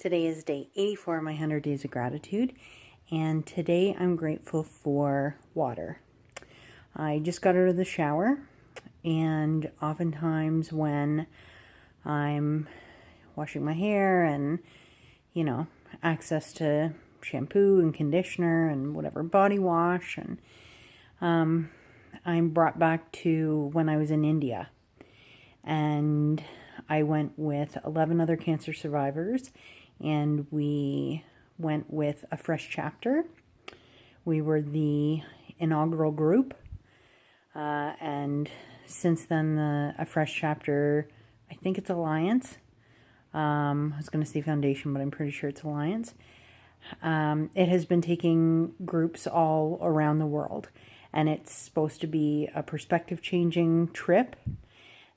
Today is day 84 of my 100 Days of Gratitude, and today I'm grateful for water. I just got out of the shower, and oftentimes when I'm washing my hair and, access to shampoo and conditioner and whatever body wash, and I'm brought back to when I was in India, and I went with 11 other cancer survivors, and we went with A Fresh Chapter. We were the inaugural group, and since then, A Fresh Chapter, I think it's Alliance. I was going to say Foundation, but I'm pretty sure it's Alliance. It has been taking groups all around the world, and it's supposed to be a perspective-changing trip.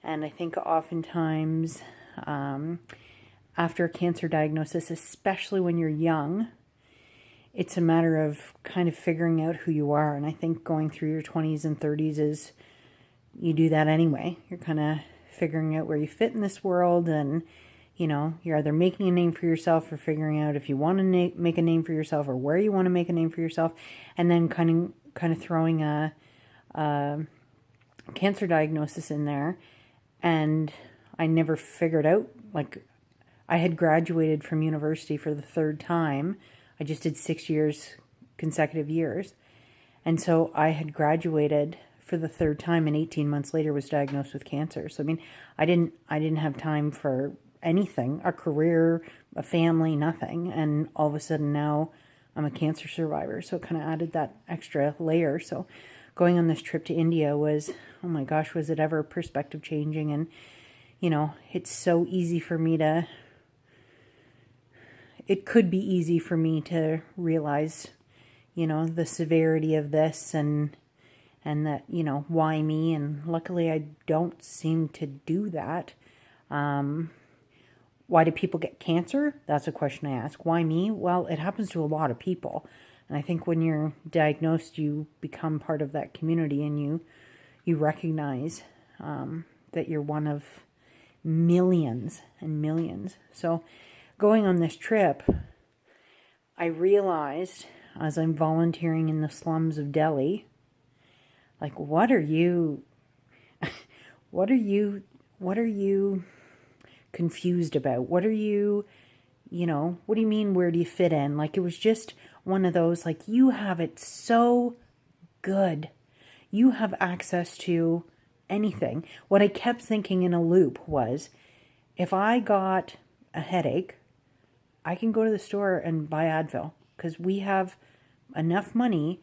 And I think oftentimes, after a cancer diagnosis, especially when you're young, it's a matter of kind of figuring out who you are. And I think going through your 20s and 30s is, you do that anyway. You're kind of figuring out where you fit in this world, and, you're either making a name for yourself or figuring out if you want to make a name for yourself or where you want to make a name for yourself, and then kind of throwing a cancer diagnosis in there. And I never figured out, I had graduated from university for the third time. I just did 6 years, consecutive years. And so I had graduated for the third time, and 18 months later was diagnosed with cancer. So, I didn't have time for anything, a career, a family, nothing. And all of a sudden now I'm a cancer survivor. So it kind of added that extra layer. So going on this trip to India was, oh my gosh, was it ever perspective changing? And, it's so easy for me to, it could be easy for me to realize, the severity of this and that, why me? And luckily I don't seem to do that. Why do people get cancer? That's a question I ask. Why me? Well, it happens to a lot of people. And I think when you're diagnosed, you become part of that community, and you recognize that you're one of millions and millions. So going on this trip, I realized as I'm volunteering in the slums of Delhi, what are you confused about? What are you, what do you mean, where do you fit in? It was just one of those, you have it so good. You have access to anything. What I kept thinking in a loop was, if I got a headache, I can go to the store and buy Advil, because we have enough money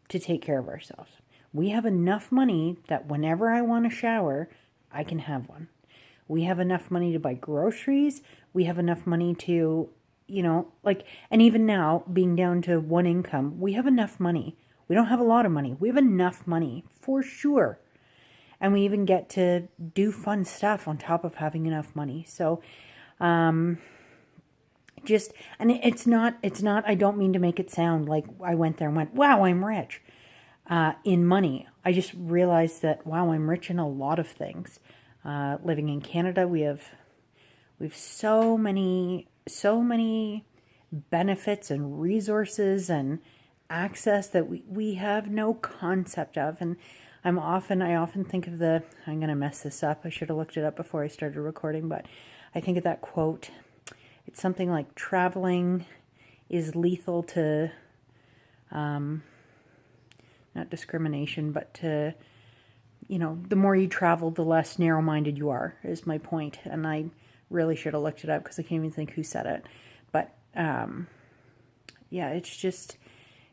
to take care of ourselves. We have enough money that whenever I want a shower, I can have one. We have enough money to buy groceries. We have enough money to, and even now, being down to one income, we have enough money. We don't have a lot of money. We have enough money, for sure. And we even get to do fun stuff on top of having enough money. So, and it's not, I don't mean to make it sound like I went there and went, wow, I'm rich, in money. I just realized that, wow, I'm rich in a lot of things. Living in Canada, we've so many benefits and resources and access that we have no concept of. And I often think of I'm going to mess this up. I should have looked it up before I started recording, but I think of that quote. It's something like, traveling is lethal to, not discrimination, but to, the more you travel, the less narrow-minded you are, is my point. And I really should have looked it up, because I can't even think who said it. But, yeah, it's just,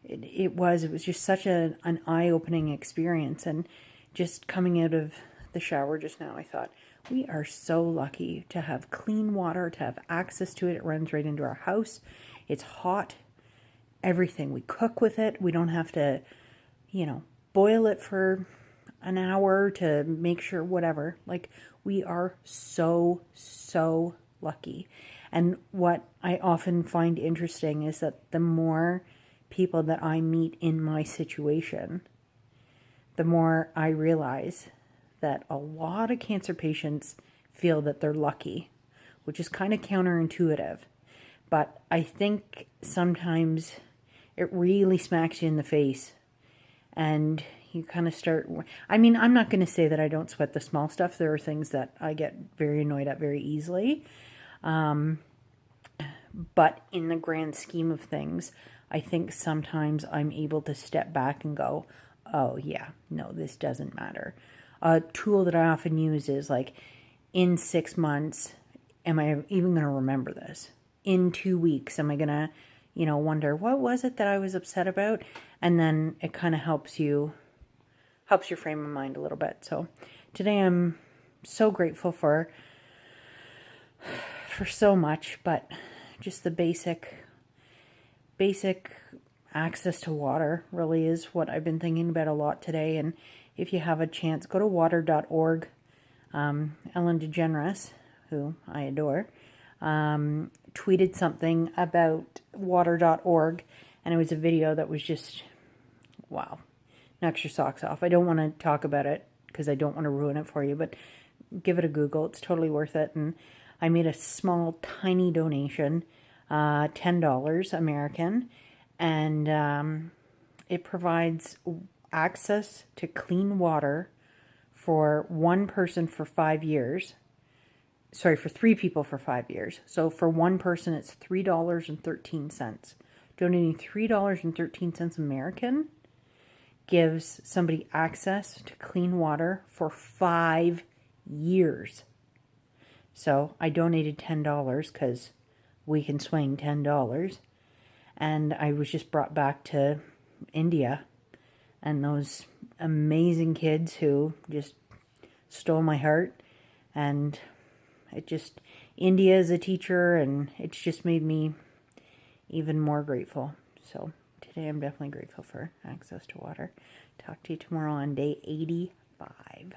it was just such an eye-opening experience. And just coming out of the shower just now, I thought, we are so lucky to have clean water, to have access to it. It runs right into our house. It's hot. Everything. We cook with it. We don't have to, boil it for an hour to make sure, whatever. We are so, so lucky. And what I often find interesting is that the more people that I meet in my situation, the more I realize that a lot of cancer patients feel that they're lucky, which is kind of counterintuitive. But I think sometimes it really smacks you in the face and you kind of start, I mean, I'm not going to say that I don't sweat the small stuff. There are things that I get very annoyed at very easily. But in the grand scheme of things, I think sometimes I'm able to step back and go, oh yeah, no, this doesn't matter. A tool that I often use is like, in 6 months, am I even going to remember this? In 2 weeks, am I going to, wonder what was it that I was upset about? And then it kind of helps your frame of mind a little bit. So today I'm so grateful for so much, but just the basic access to water really is what I've been thinking about a lot today. And if you have a chance, go to water.org. Ellen DeGeneres, who I adore, tweeted something about water.org, and it was a video that was just, wow, knocks your socks off. I don't want to talk about it because I don't want to ruin it for you, but give it a Google. It's totally worth it. And I made a small, tiny donation, $10 American, and it provides access to clean water for one person for 5 years. Sorry, for 3 people for 5 years. So for one person, it's $3.13. Donating $3.13 American gives somebody access to clean water for 5 years. So I donated $10 because we can swing $10. And I was just brought back to India and those amazing kids who just stole my heart. And it just, India is a teacher, and it's just made me even more grateful. So today I'm definitely grateful for access to water. Talk to you tomorrow on day 85.